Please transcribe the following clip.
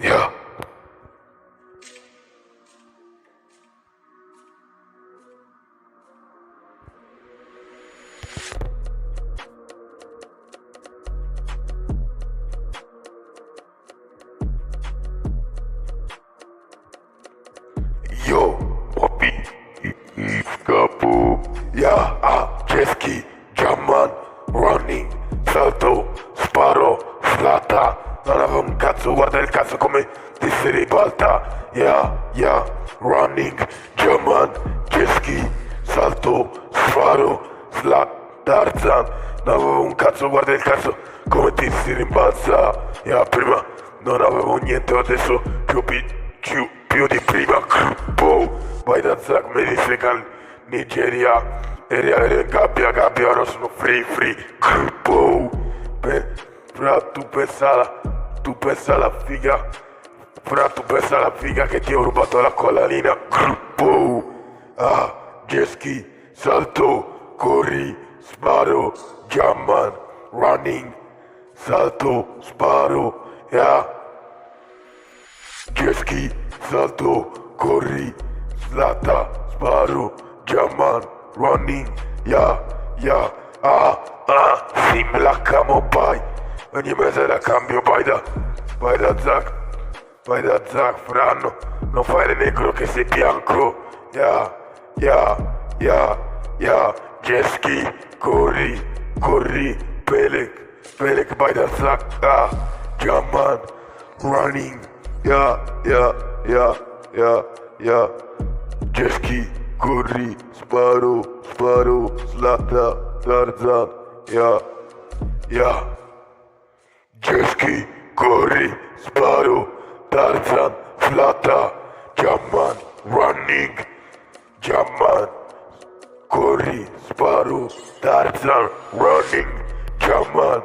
Yeah. Yo, Poppy, Capo, yeah, Jesky, Jamman, Running, Salto, Sparo, Slata, non avevo un cazzo, guarda il cazzo come ti si ribalta, yeah, Running, Jamman, Jesky, Salto, Sparo, Tarzan, non avevo un cazzo, guarda il cazzo come ti si rimbalza, prima non avevo niente, adesso più di prima. Vai da Zack, mi dice Nigeria, ero in gabbia, ora sono free. Fra tu pensa alla figa, che ti ho rubato la collanina. Jesky, salto, corri, sparo, Jamman, running, salto, sparo, Jesky, salto, corri, slata, sparo, Jamman, running, sim la camo pai, ogni mese la cambio, vai da Zack, Franno, non fare negro che sei bianco, Jesky, corri, Pelek, vai da Zack, Jamman, running, Jesky, corri, sparo, slata, Tarzan, Jesky, corri, sparo, Tarzan, slata, Jamman, running, Jamman, corri, sparo, Tarzan, running, Jamman,